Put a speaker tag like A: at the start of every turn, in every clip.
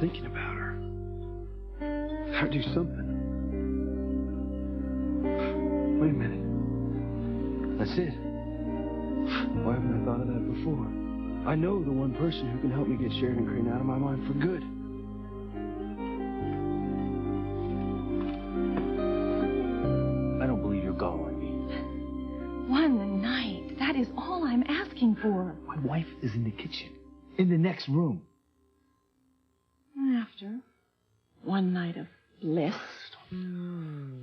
A: thinking about her. Gotta do something. Wait a minute. That's it. Why haven't I thought of that before? I know the one person who can help me get Sheridan Crane out of my mind for good. I don't believe you'll go on me.
B: One night. That is all I'm asking for.
C: My wife is in the kitchen, in the next room.
B: After one night of bliss,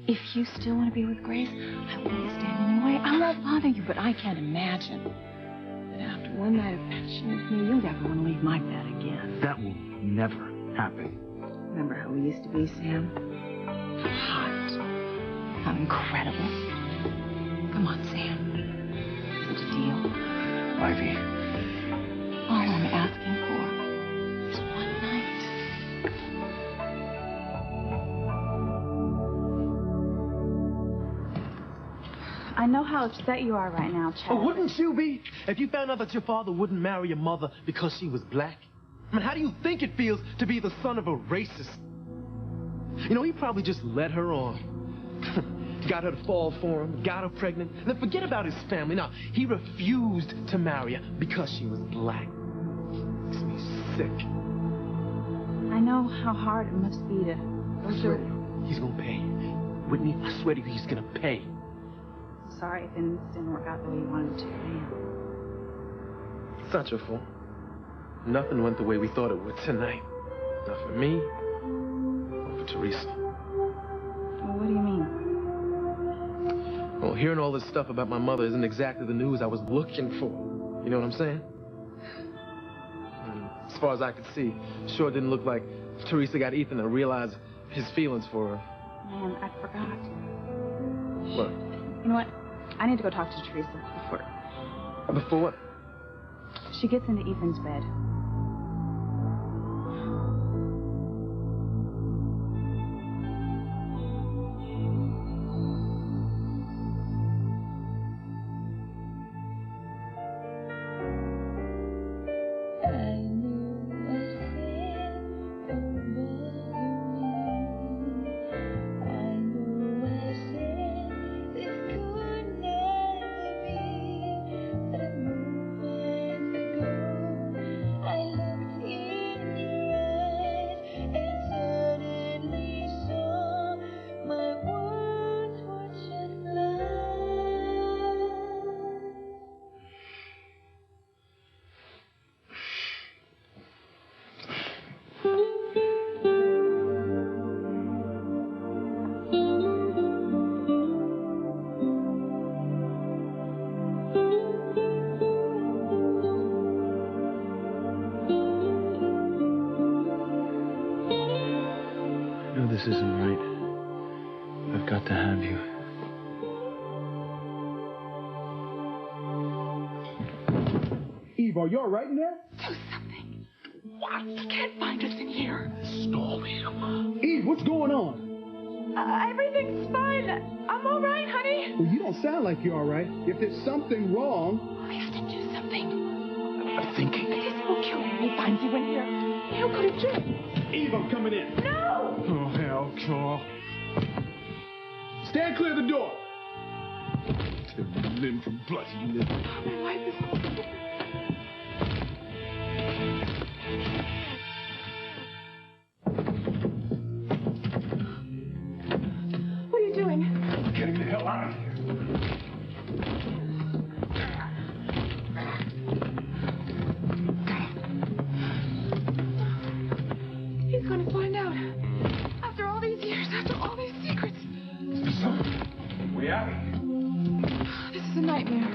B: if you still want to be with Grace, I won't stand in your way. I won't bother you, but I can't imagine that after one night of passion with me, you'll ever want to leave my bed again.
C: That will never happen.
B: Remember how we used to be, Sam? How hot. How incredible. Come on, Sam. Is it a deal?
C: Ivy.
B: All I'm asking for is one night.
D: I know how upset you are right now, Chad.
E: Oh, wouldn't you be if you found out that your father wouldn't marry your mother because she was black? I mean, how do you think it feels to be the son of a racist? You know, he probably just led her on. Got her to fall for him, got her pregnant, and then forget about his family. Now, he refused to marry her because she was black. Makes me sick.
D: I know how hard it must be to go
E: swear
D: through.
E: he's gonna pay. Whitney, I swear to you, he's gonna pay.
D: Sorry if things didn't work out the way you wanted to.
E: It's not your fault. Nothing went the way we thought it would tonight. Not for me, or for Teresa.
D: Well, what do you mean?
E: Well, hearing all this stuff about my mother isn't exactly the news I was looking for. You know what I'm saying? And as far as I could see, sure didn't look like Teresa got Ethan to realize his feelings for her.
D: Man, I forgot.
E: What?
D: You know what? I need to go talk to Teresa before
E: Before what?
D: she gets into Ethan's bed.
A: This isn't right. I've got to have you.
C: Eve, are you all right in there?
B: Do something. What? You can't find us in here.
C: Stall me. Eve, what's going on?
B: Everything's fine. I'm all right, honey.
C: Well, you don't sound like you're all right. If there's something wrong...
B: We have to do something.
C: I'm thinking.
B: This will kill you when he finds you in here. How could it do?
C: Eve, I'm coming in.
B: No!
C: Oh, hell, Carl. Stand clear of the door. Tell me limb from bloody limb.
B: My wife is... What are you doing?
C: Getting the hell out of here.
B: He's going to find out. After all these years, after all these secrets.
C: We out of here.
B: This is a nightmare.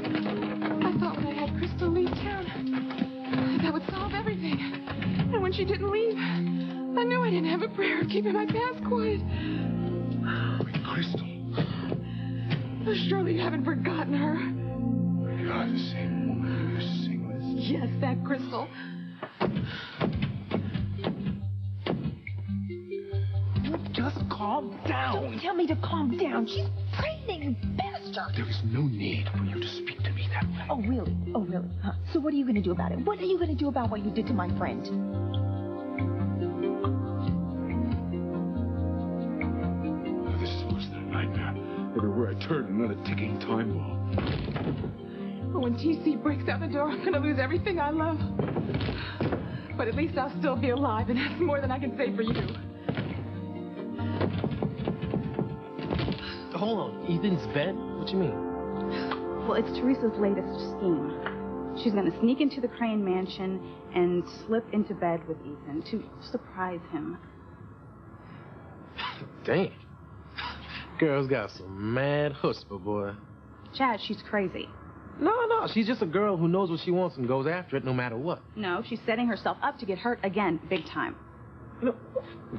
B: I thought when I had Crystal leave town, that would solve everything. And when she didn't leave, I knew I didn't have a prayer of keeping my past quiet.
C: Wait, Crystal.
B: Oh, surely you haven't forgotten her.
C: You're the same woman who used to sing with.
B: Yes, that Crystal.
C: Just calm down.
B: Don't tell me to calm down. She's pregnant, you bastard.
C: There is no need for you to speak to me that way.
B: Oh, really? Oh, really? Huh? So what are you going to do about it? What are you going to do about what you did to my friend?
C: Everywhere I turn, another ticking time bomb.
F: But when TC breaks out the door, I'm gonna lose everything I love. But at least I'll still be alive, and that's more than I can say for you.
E: Hold on, Ethan's bed? What you mean?
D: Well, it's Teresa's latest scheme. She's going to sneak into the Crane mansion and slip into bed with Ethan to surprise him.
E: Damn. Girl's got some mad chutzpah, boy.
D: Chad, she's crazy.
E: No, she's just a girl who knows what she wants and goes after it no matter what.
D: No, she's setting herself up to get hurt again, big time.
E: You know,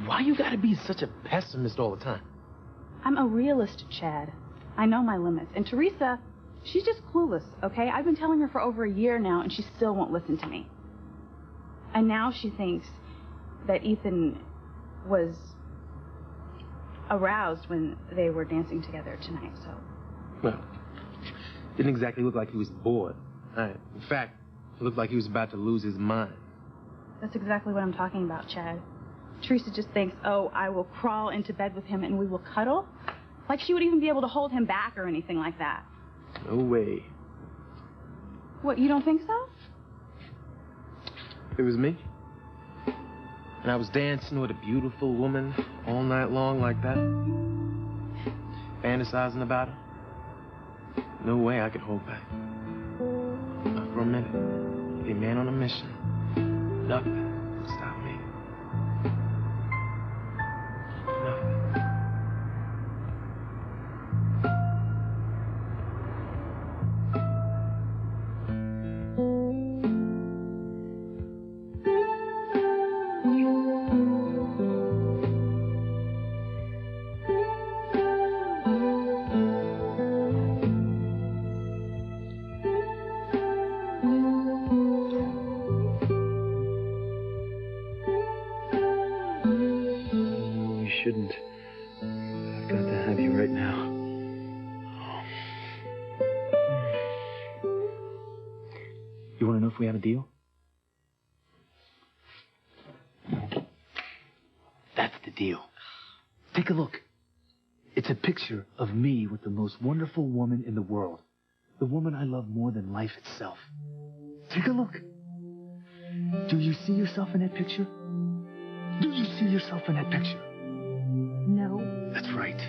E: why you gotta be such a pessimist all the time?
D: I'm a realist, Chad. I know my limits. And Teresa, she's just clueless, okay? I've been telling her for over a year now, and she still won't listen to me. And now she thinks that Ethan was aroused when they were dancing together tonight, so...
E: Well, didn't exactly look like he was bored. In fact, it looked like he was about to lose his mind.
D: That's exactly what I'm talking about, Chad. Teresa just thinks, oh, I will crawl into bed with him and we will cuddle. Like she would even be able to hold him back or anything like that.
E: No way.
D: What, you don't think so?
E: It was me. And I was dancing with a beautiful woman all night long like that. Fantasizing about her. No way I could hold back. Not for a minute. A man on a mission. Nothing could stop me. Nothing.
A: Shouldn't. I've got to have you right now. You want to know if we have a deal? That's the deal. Take a look. It's a picture of me with the most wonderful woman in the world. The woman I love more than life itself. Take a look. Do you see yourself in that picture? Do you see yourself in that picture?
B: No.
A: That's right.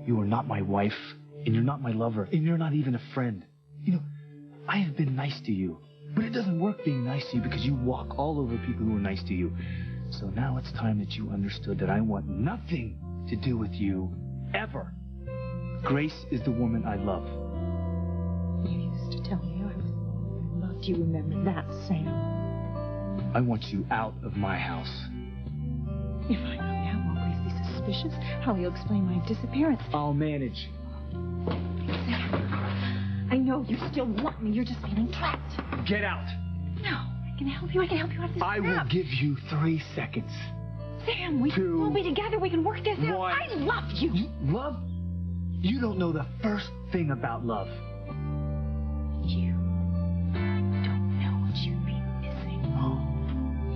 A: You are not my wife, and you're not my lover, and you're not even a friend. You know, I have been nice to you, but it doesn't work being nice to you because you walk all over people who are nice to you. So now it's time that you understood that I want nothing to do with you, ever. Grace is the woman I love.
B: You used to tell me I loved you. Remember that, Sam?
A: I want you out of my house.
B: If I go now, will Grace be suspicious? How will you explain my disappearance?
A: I'll manage.
B: Sam, I know you still want me. You're just feeling trapped.
A: Get out.
B: No, I can help you. I can help you out of this
A: I will
B: trap.
A: give you 3 seconds.
B: Sam, we will be together. We can work this out.
A: One.
B: I love you.
A: Love? You don't know the first thing about love.
B: You don't know what you've been missing.
A: Oh,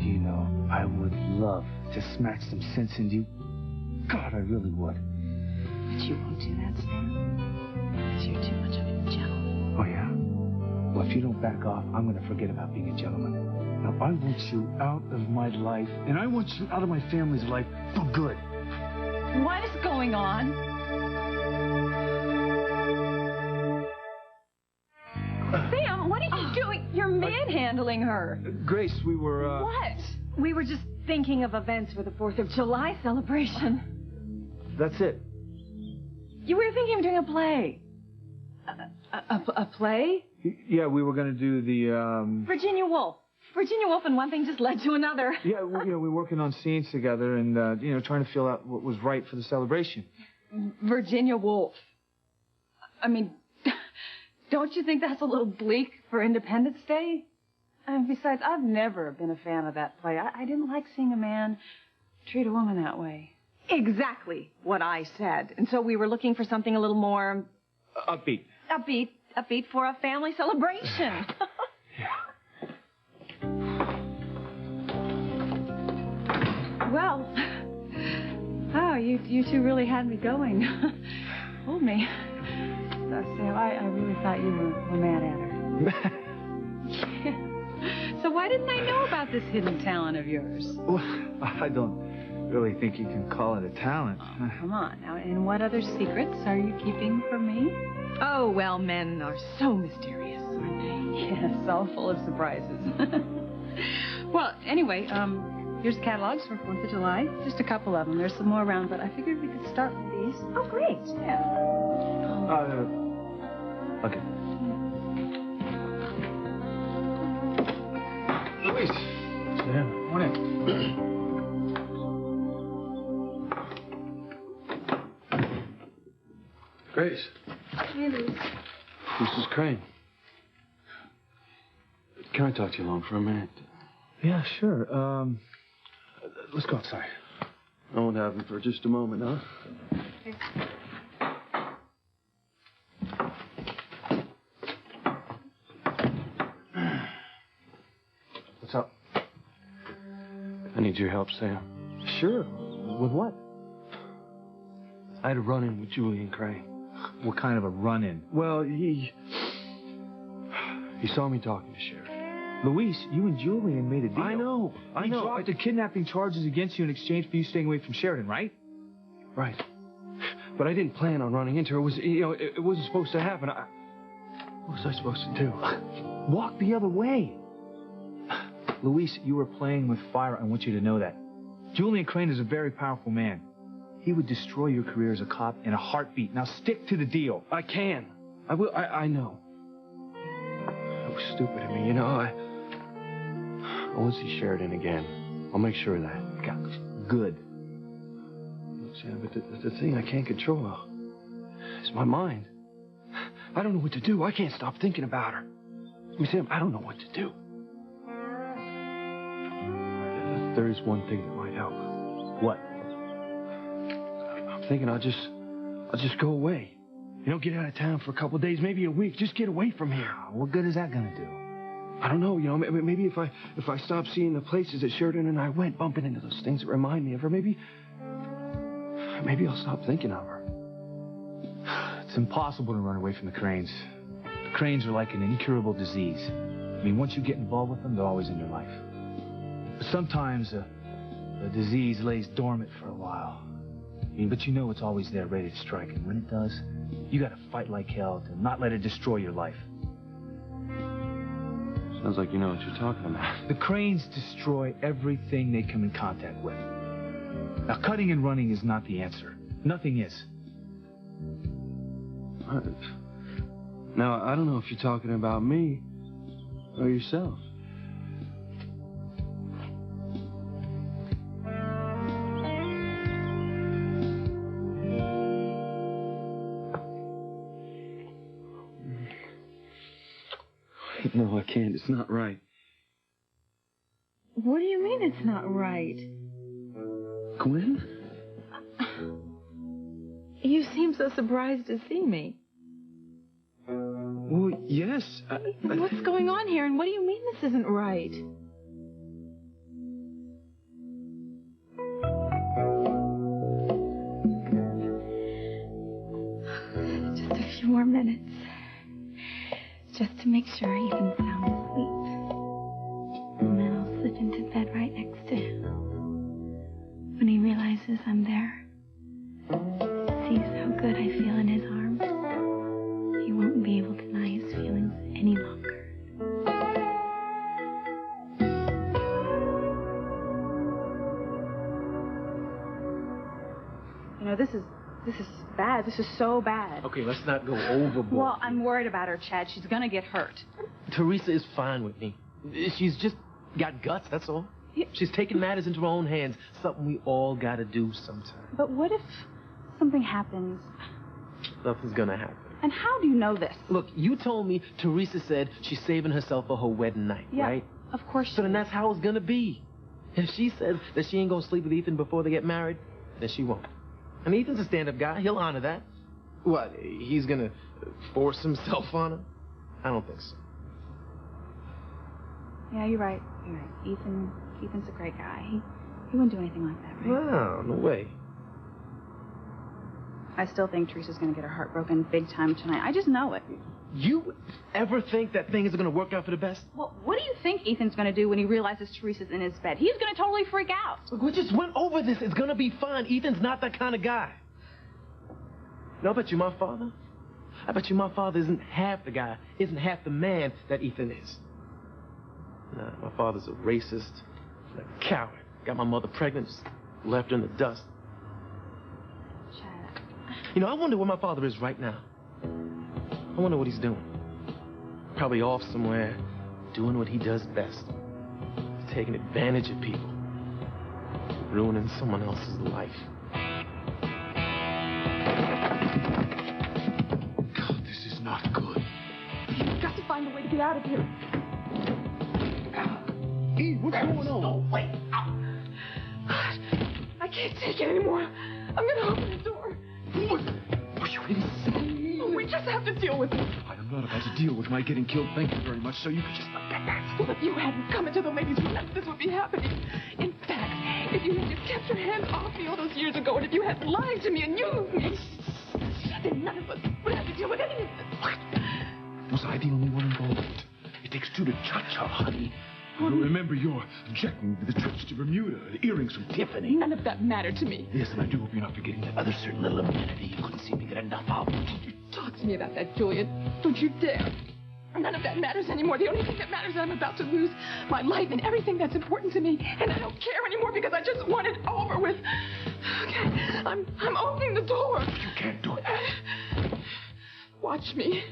A: you know, I would love to smack some sense into you. God, I really would.
B: But you won't do that, Sam. Because you're too much of a gentleman.
A: Oh, yeah? Well, if you don't back off, I'm going to forget about being a gentleman. Now, I want you out of my life, and I want you out of my family's life for good.
B: What is going on? Sam, what are you doing? You're manhandling her.
A: Grace, we were,
B: What? We were just thinking of events for the 4th of July celebration.
A: That's it.
B: You were thinking of doing a play. A play?
A: Yeah, we were going to do the,
B: Virginia Woolf. Virginia Woolf, and one thing just led to another.
A: Yeah, we're working on scenes together and, trying to feel out what was right for the celebration.
B: Virginia Woolf. I mean, don't you think that's a little bleak for Independence Day? And besides, I've never been a fan of that play. I didn't like seeing a man treat a woman that way. Exactly what I said. And so we were looking for something a little more...
A: Upbeat.
B: Upbeat for a family celebration. Well, Oh, you two really had me going. Fooled me. So, Sam, I really thought you were mad at her. So why didn't I know about this hidden talent of yours?
A: Well, I don't really think you can call it a talent.
B: Oh, come on. Now, and what other secrets are you keeping from me?
F: Oh, well, men are so mysterious, aren't they?
B: Yes, all full of surprises. Well, anyway, here's catalogs for 4th of July. Just a couple of them. There's some more around, but I figured we could start with these.
D: Oh, great.
B: Yeah.
A: Okay. Luis.
E: Yeah.
A: Morning.
C: Grace.
B: Hey, Luis.
C: Mrs. Crane. Can I talk to you alone for a minute?
A: Yeah, sure. Let's go outside.
C: I won't have him for just a moment, huh?
A: What's up?
C: I need your help, Sam.
A: Sure. With what?
C: I had a run-in with Julian Crane.
A: What kind of a run-in?
C: Well, he saw me talking to Sheriff.
A: Luis, you and Julian made a deal.
C: I know.
A: He dropped the kidnapping charges against you in exchange for you staying away from Sheridan, right?
C: Right. But I didn't plan on running into her. It was, it wasn't supposed to happen. What was I supposed to do?
A: Walk the other way. Luis, you were playing with fire. I want you to know that. Julian Crane is a very powerful man. He would destroy your career as a cop in a heartbeat. Now stick to the deal.
C: I can. I will. I know. That was stupid of me. I won't see Sheridan again. I'll make sure of that.
A: Good.
C: Sam, but the thing I can't control is my mind. I don't know what to do. I can't stop thinking about her. I mean, Sam, I don't know what to do. There is one thing that might help.
A: What?
C: I'm thinking I'll just go away. Get out of town for a couple of days, maybe a week. Just get away from here.
A: What good is that gonna do?
C: I don't know. Maybe if I stop seeing the places that Sheridan and I went, bumping into those things that remind me of her, maybe I'll stop thinking of her.
A: It's impossible to run away from the Cranes. The Cranes are like an incurable disease. I mean, once you get involved with them, they're always in your life. But sometimes the disease lays dormant for a while. But it's always there, ready to strike. And when it does, you gotta fight like hell to not let it destroy your life.
C: Sounds like you know what you're talking about.
A: The Cranes destroy everything they come in contact with. Now, cutting and running is not the answer. Nothing is.
C: Now, I don't know if you're talking about me or yourself. No, I can't. It's not right.
B: What do you mean it's not right?
C: Gwen?
F: You seem so surprised to see me.
C: Well, yes.
F: What's going on here, and what do you mean this isn't right?
D: Just a few more minutes. Just to make sure Ethan's sound asleep. And then I'll slip into bed right next to him. When he realizes I'm there, sees how good I feel in his arms, he won't be able to deny his feelings any longer. This is bad. This is so bad.
E: Okay, let's not go overboard.
D: Well, I'm worried about her, Chad. She's gonna get hurt.
E: Teresa is fine with me. She's just got guts, that's all.
D: Yeah.
E: She's taking matters into her own hands. Something we all gotta do sometime.
D: But what if something happens?
E: Nothing's gonna happen.
D: And how do you know this?
E: Look, you told me Teresa said she's saving herself for her wedding night,
D: Yeah,
E: right?
D: of course.
E: So then that's how it's gonna be. If she says that she ain't gonna sleep with Ethan before they get married, then she won't. And Ethan's a stand-up guy. He'll honor that. What, he's gonna force himself on her? I don't think so.
D: Yeah, you're right. You're right. Ethan's a great guy. He wouldn't do anything like that, right?
E: No way.
D: I still think Teresa's gonna get her heart broken big time tonight. I just know it.
E: You ever think that thing is going to work out for the best?
D: Well, what do you think Ethan's gonna do when he realizes Teresa's in his bed? He's gonna totally freak out.
E: Look, we just went over this. It's going to be fine. Ethan's not that kind of guy. No, I bet you my father isn't half the guy, isn't half the man that Ethan is. Nah, my father's a racist, a coward. Got my mother pregnant, just left her in the dust.
D: Chad.
E: You know, I wonder where my father is right now. I wonder what he's doing. Probably off somewhere, doing what he does best. Taking advantage of people. Ruining someone else's life.
A: God, this is not good.
F: You've got to find a way to get out of here.
A: Eve, what's going on?
F: No, wait. I can't take it anymore. I'm gonna open the door.
A: What? Are you insane?
F: We just have to deal with it.
A: I am not about to deal with my getting killed. Thank you very much. So you could just forget that.
F: Well, if you hadn't come into the ladies' room, none of this would be happening. In fact, if you had just kept your hands off me all those years ago, and if you hadn't lied to me and used me, then none of us would have to deal with any of this.
A: Was I the only one involved? It takes two to cha-cha, honey. Remember your checking the trips to Bermuda, the earrings from Tiffany.
F: None of that mattered to me.
A: Yes, and I do hope you're not forgetting that other certain little amenity you couldn't seem to get enough of.
F: Don't you talk to me about that, Julian. Don't you dare. None of that matters anymore. The only thing that matters is I'm about to lose my life and everything that's important to me. And I don't care anymore because I just want it over with. Okay, I'm opening the door.
A: You can't do that.
F: Watch me.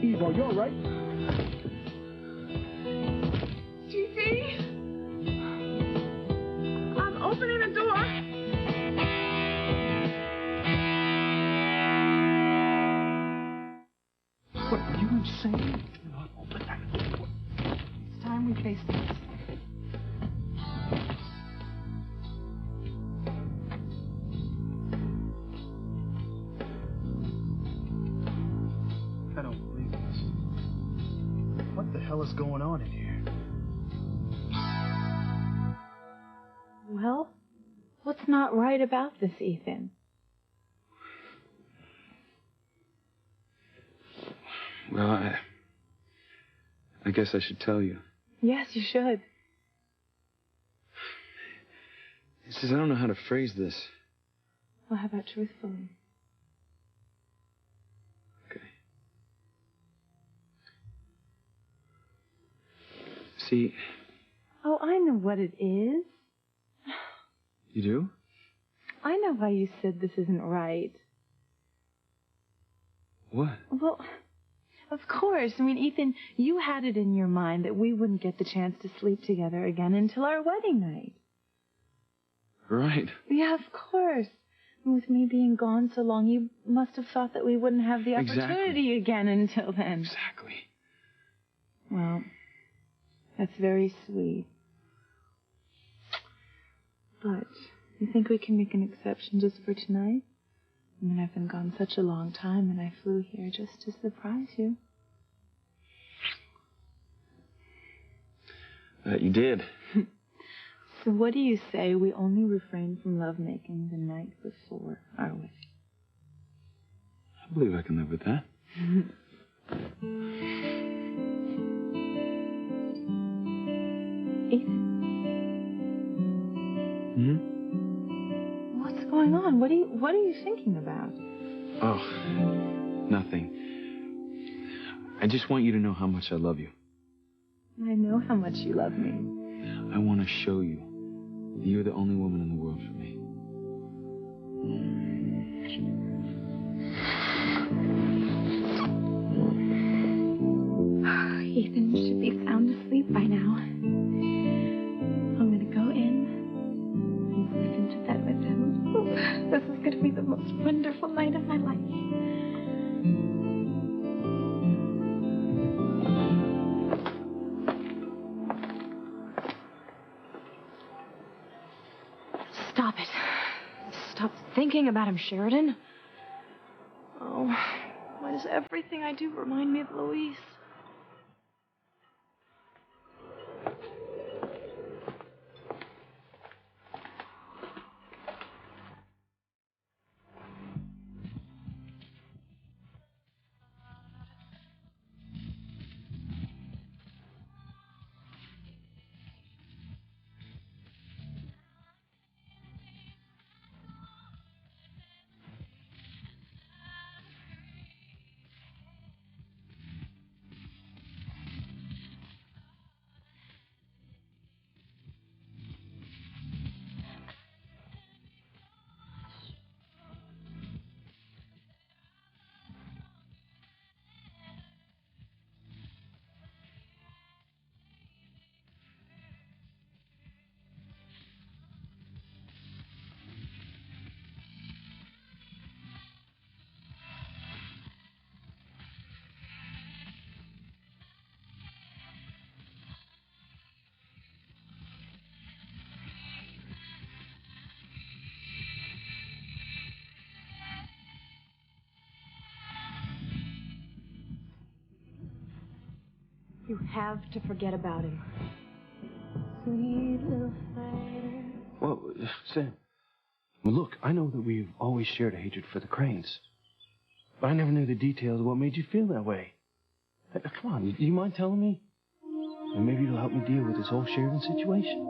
A: Eve, are you all right?
F: TC? I'm opening the door.
A: What, are you insane? Do not open that door.
F: It's time we face this.
A: I don't believe this. What the hell is going on in here?
B: Well, what's not right about this, Ethan?
C: Well, I guess I should tell you.
B: Yes, you should.
C: It's just I don't know how to phrase this.
B: Well, how about truthfully?
C: Okay. See,
B: Oh, I know what it is.
C: you do?
B: I know why you said this isn't right.
C: What?
B: Well, of course. I mean, Ethan, you had it in your mind that we wouldn't get the chance to sleep together again until our wedding night.
C: Right.
B: Yeah, of course. With me being gone so long, you must have thought that we wouldn't have the opportunity again until then.
C: Exactly.
B: Well, that's very sweet. But you think we can make an exception just for tonight? I mean, I've been gone such a long time, and I flew here just to surprise you.
C: You did.
B: So what do you say we only refrain from lovemaking the night before our wedding?
C: I believe I can live with that.
B: Ethan?
C: Hmm?
B: What's going on? What are you thinking about?
C: Oh, nothing. I just want you to know how much I love you.
B: I know how much you love me.
C: I want to show you that you're the only woman in the world for me.
B: Ethan should be sound asleep by now. I'm gonna go in and slip into bed with him. Oh, this is gonna be the most wonderful night of my life. Stop it. Stop thinking about him, Sheridan. Oh, why does everything I do remind me of Louise? You have to forget about him.
D: Sweet little fighter.
C: Well, Sam, well, look, I know that we've always shared a hatred for the Cranes. But I never knew the details of what made you feel that way. Come on, do you mind telling me? And maybe it'll help me deal with this whole Sheridan situation.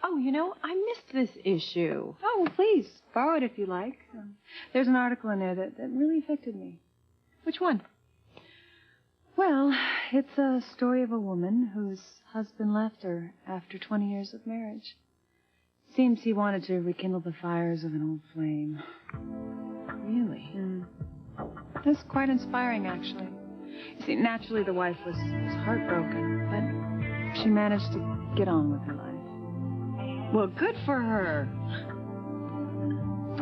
B: Oh, you know, I missed this issue.
G: Oh, well, please, borrow it if you like. There's an article in there that really affected me.
B: Which one?
G: Well, it's a story of a woman whose husband left her after 20 years of marriage. Seems he wanted to rekindle the fires of an old flame.
B: Really?
G: That's quite inspiring, actually. You see, naturally the wife was heartbroken, but she managed to get on with her life.
B: Well, good for her.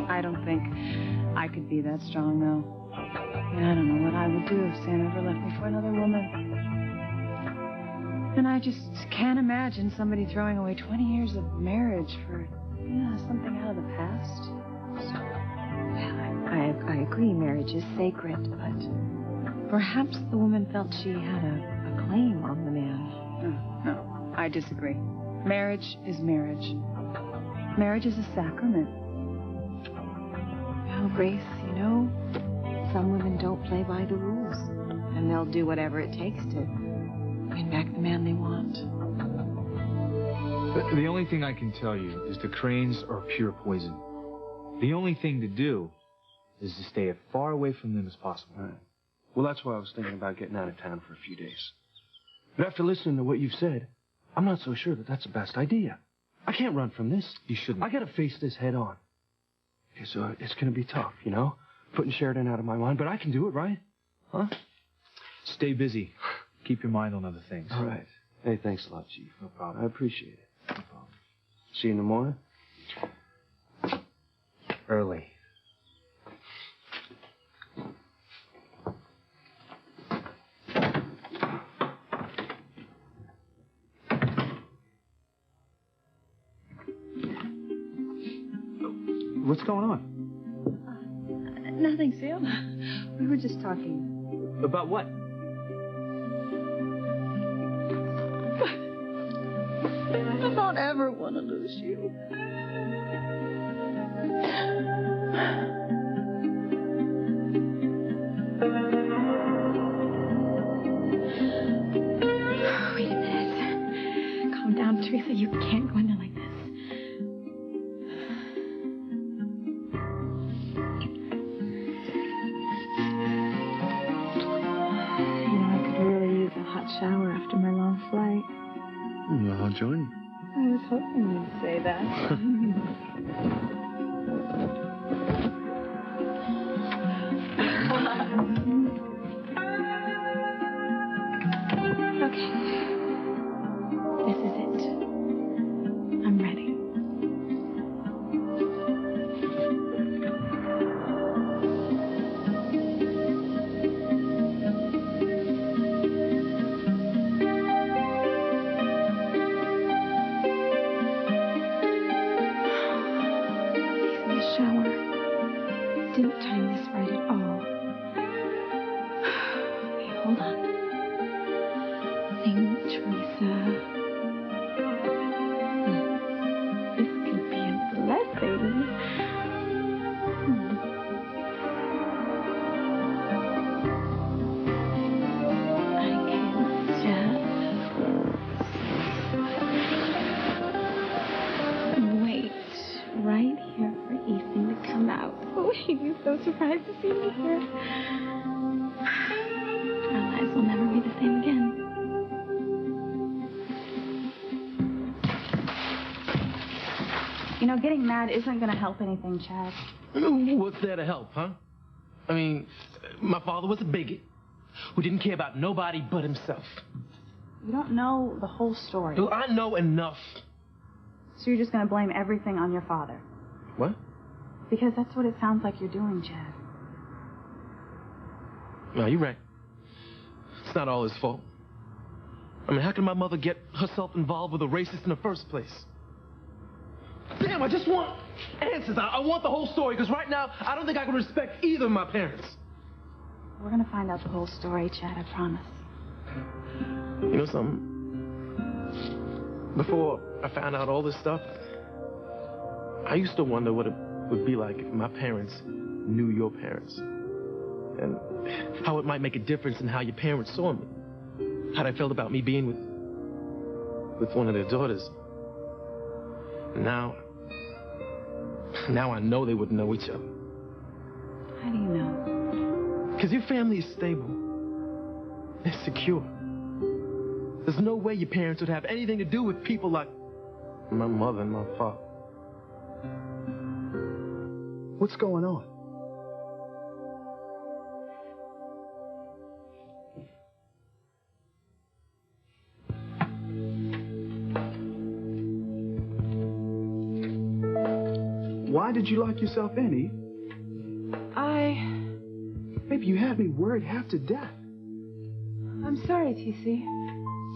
G: I don't think I could be that strong, though. And I don't know what I would do if Sam ever left me for another woman. And I just can't imagine somebody throwing away 20 years of marriage for, something out of the past.
B: I agree, marriage is sacred, but perhaps the woman felt she had a claim on the man.
G: No, I disagree. Marriage is marriage. Marriage is a sacrament.
B: Well, Grace, you know, some women don't play by the rules, and they'll do whatever it takes to win back the man they want.
A: The only thing I can tell you is the Cranes are pure poison. The only thing to do is to stay as far away from them as possible.
C: All right. Well, that's why I was thinking about getting out of town for a few days. But after listening to what you've said, I'm not so sure that that's the best idea. I can't run from this.
A: You shouldn't.
C: I gotta face this head on. Okay, so it's gonna be tough, putting Sheridan out of my mind, but I can do it, right? Huh?
A: Stay busy. Keep your mind on other things.
C: All right. Hey, thanks a lot, Chief.
A: No problem.
C: I appreciate it. No problem. See you in the morning.
A: Early. What's going on?
G: Nothing, Sam. We were just talking.
A: About what?
G: I don't ever want to lose you.
B: Wait a minute. Calm down, Teresa. You can't go in there like this.
G: I could really use a hot shower after my long flight.
C: Well, I'll join you.
G: I was hoping you'd say that.
B: Okay. This is it. I'm ready. He's in the shower. Didn't time this right at all. Okay, hold on. Saint Teresa. This could be a blessing. I can just wait right here for Ethan to come out. Oh, he'd be so surprised to see me here. Our lives will never be the same again.
D: Getting mad isn't going to help anything, Chad.
E: What's there to help, huh? I mean, my father was a bigot who didn't care about nobody but himself.
D: You don't know the whole story.
E: Well, I know enough.
D: So you're just going to blame everything on your father.
E: What?
D: Because that's what it sounds like you're doing, Chad.
E: No, you're right. It's not all his fault. I mean, how can my mother get herself involved with a racist in the first place? Damn, I just want... answers. I want the whole story, because right now, I don't think I can respect either of my parents.
D: We're gonna find out the whole story, Chad, I promise.
E: You know something? Before I found out all this stuff, I used to wonder what it would be like if my parents knew your parents. And how it might make a difference in how your parents saw me. How they felt about me being with one of their daughters. Now I know they wouldn't know each other.
D: How do you know?
E: Because your family is stable. They're secure. There's no way your parents would have anything to do with people like my mother and my father.
C: What's going on? Why did you lock yourself in, Eve? Baby, you had me worried half to death.
G: I'm sorry, TC.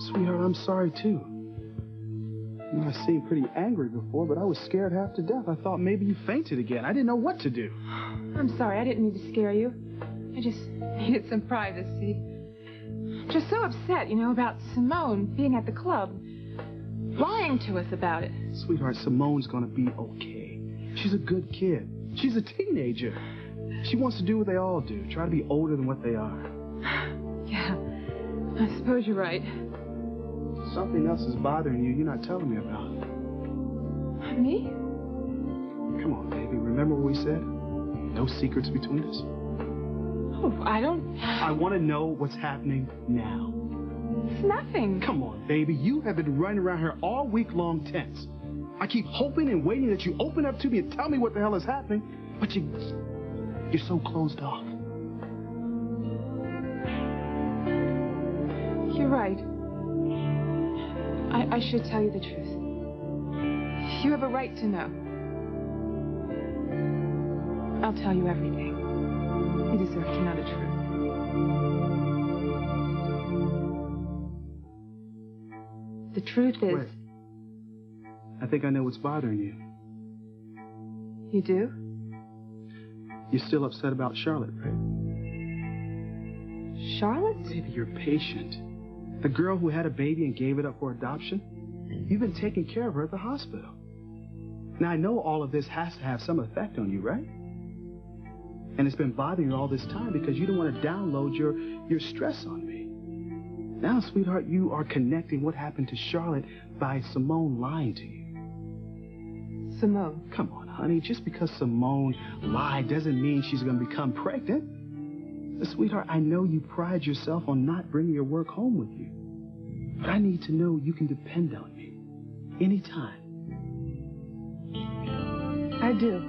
C: Sweetheart, I'm sorry, too. I seemed pretty angry before, but I was scared half to death. I thought maybe you fainted again. I didn't know what to do.
G: I'm sorry. I didn't mean to scare you. I just needed some privacy. Just so upset, about Simone being at the club, lying to us about it.
C: Sweetheart, Simone's gonna be okay. She's a good kid. She's a teenager. She wants to do what they all do, try to be older than what they are.
G: Yeah, I suppose you're right.
C: Something else is bothering you you're not telling me about.
G: Me?
C: Come on, baby. Remember what we said? No secrets between us.
G: Oh, I don't...
C: I want to know what's happening now.
G: It's nothing.
C: Come on, baby. You have been running around here all week long tense. I keep hoping and waiting that you open up to me and tell me what the hell is happening, but you're so closed off.
G: You're right. I should tell you the truth. You have a right to know. I'll tell you everything. You deserve to know the truth. The truth is...
C: Wait. I think I know what's bothering you.
G: You do?
C: You're still upset about Charlotte, right?
G: Charlotte?
C: Baby, you're patient. The girl who had a baby and gave it up for adoption, you've been taking care of her at the hospital. Now, I know all of this has to have some effect on you, right? And it's been bothering you all this time because you don't want to download your stress on me. Now, sweetheart, you are connecting what happened to Charlotte by Simone lying to you.
G: Simone?
C: Come on, honey. Just because Simone lied doesn't mean she's going to become pregnant. Sweetheart, I know you pride yourself on not bringing your work home with you. But I need to know you can depend on me. Anytime.
G: I do.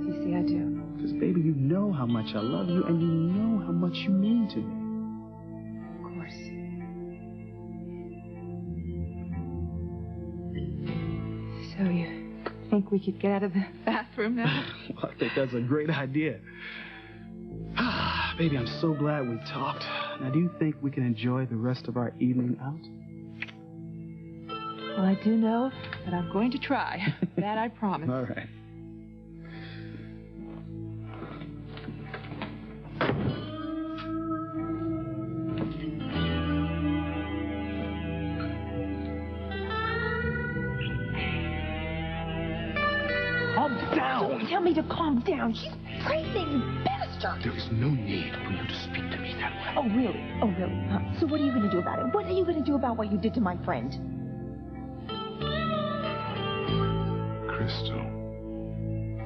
G: TC, I do.
C: Because, baby, you know how much I love you, and you know how much you mean to me.
G: Of course. So you think we could get out of the bathroom now?
C: Well, I think that's a great idea. Baby, I'm so glad we talked. Now, do you think we can enjoy the rest of our evening out?
F: Well, I do know that I'm going to try. That I promise.
C: All right.
A: Calm down.
B: Don't tell me to calm down. She's crazy, you bastard.
A: There is no need for you to speak to me that way.
B: Oh, really? Oh, really? Huh? So what are you going to do about it? What are you going to do about what you did to my friend?
H: Crystal.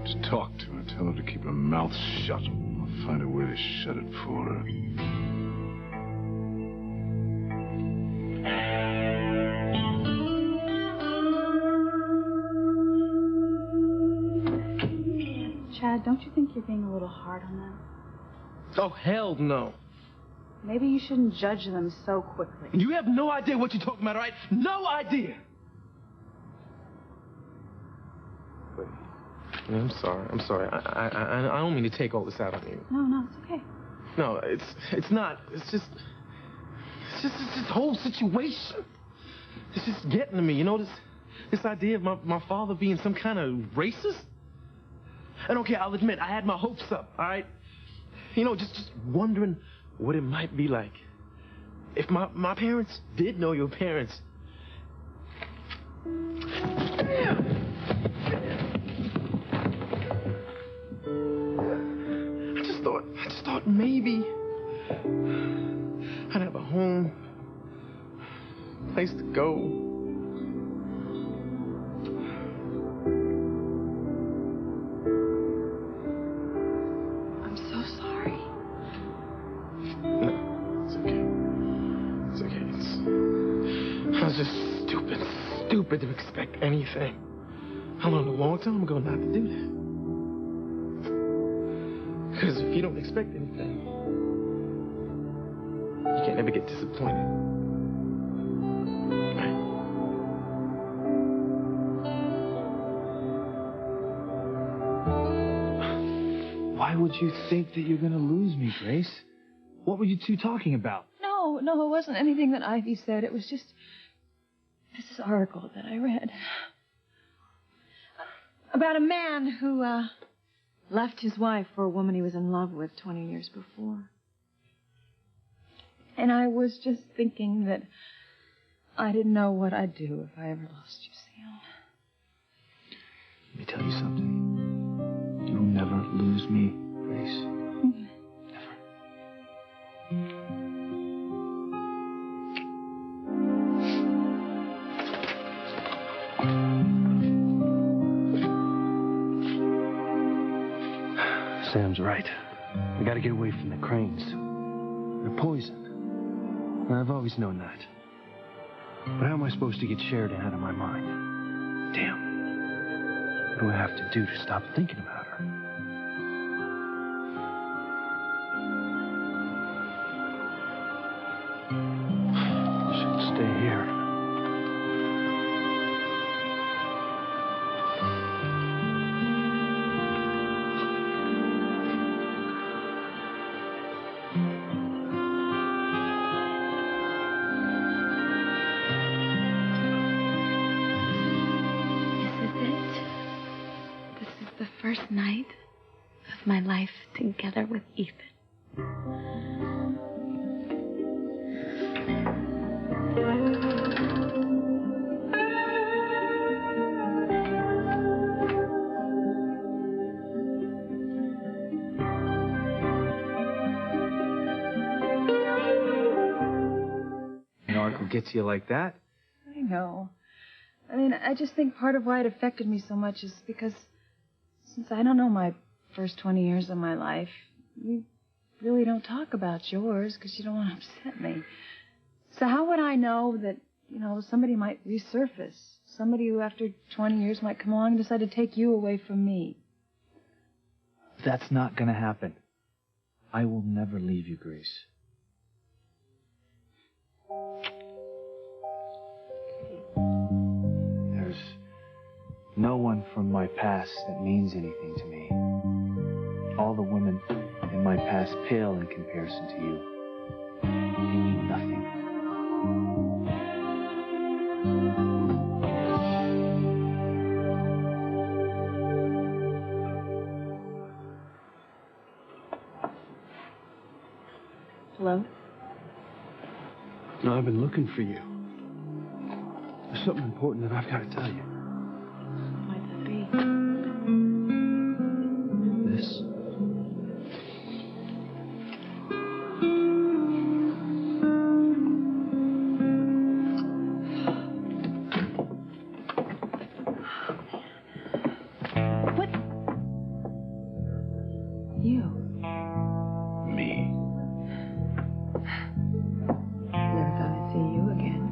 H: Just talk to her. Tell her to keep her mouth shut. I'll find a way to shut it for her.
D: Chad, don't you think you're being a little hard on them?
E: Oh, hell no.
D: Maybe you shouldn't judge them so quickly.
E: You have no idea what you're talking about, right? No idea. Wait. I'm sorry. I don't mean to take all this out on you.
D: No, it's okay.
E: No, it's not. It's just this whole situation. It's just getting to me. You know, this idea of my father being some kind of racist? And okay, I'll admit, I had my hopes up, all right? You know, just wondering what it might be like. If my parents did know your parents. I just thought maybe I'd have a home, place to go.
F: I'm so sorry.
E: No, it's okay. It's okay. I was just stupid to expect anything. I learned a long time ago not to do that. Because if you don't expect anything, you can't ever get disappointed. Right?
A: Why would you think that you're going to lose me, Grace? What were you two talking about?
G: No, it wasn't anything that Ivy said. It was just this article that I read about a man who left his wife for a woman he was in love with 20 years before. And I was just thinking that I didn't know what I'd do if I ever lost you, Sam.
A: Let me tell you something. You'll never lose me, Grace. Never.
C: Sam's right. I gotta get away from the cranes. They're poison. I've always known that. But how am I supposed to get Sheridan out of my mind? Damn. What do I have to do to stop thinking about her? I should stay here.
I: First night of my life together with Ethan.
A: An article gets you like that?
G: I know. I mean, I just think part of why it affected me so much is because since I don't know my first 20 years of my life, we really don't talk about yours because you don't want to upset me. So how would I know that, somebody might resurface? Somebody who after 20 years might come along and decide to take you away from me?
A: That's not going to happen. I will never leave you, Grace. There's no one from my past that means anything to me. All the women in my past pale in comparison to you. They mean nothing.
G: Hello?
C: No, I've been looking for you. There's something important that I've got to tell you.
G: What might that be?
C: This.
G: What? You?
H: Me.
G: Never thought I'd see you again.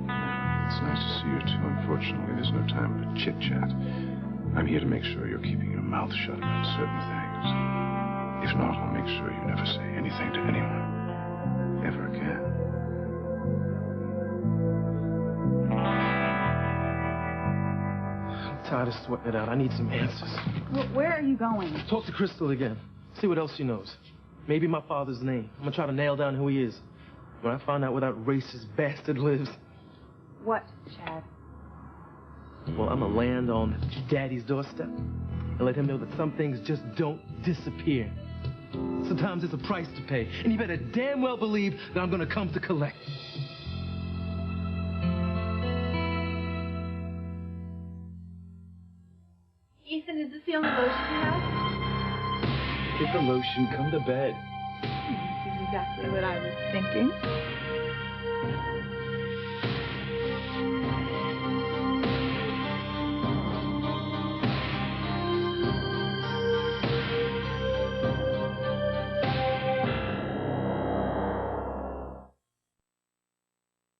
H: It's nice to see you too. Unfortunately, there's no time for chit-chat. I'm here to make sure you're keeping your mouth shut about certain things. If not, I'll make sure you never say anything to anyone. Ever again.
E: I'm tired of sweating it out. I need some answers.
D: Where are you going?
E: Talk to Crystal again. See what else she knows. Maybe my father's name. I'm gonna try to nail down who he is. When I find out where that racist bastard lives,
D: What, Chad?
E: well, I'm gonna land on Daddy's doorstep. and let him know that some things just don't disappear. Sometimes there's a price to pay, and you better damn well believe that I'm gonna come to collect.
J: Ethan, is this the only lotion you have?
A: Get the lotion, come to bed.
J: This is exactly what I was thinking.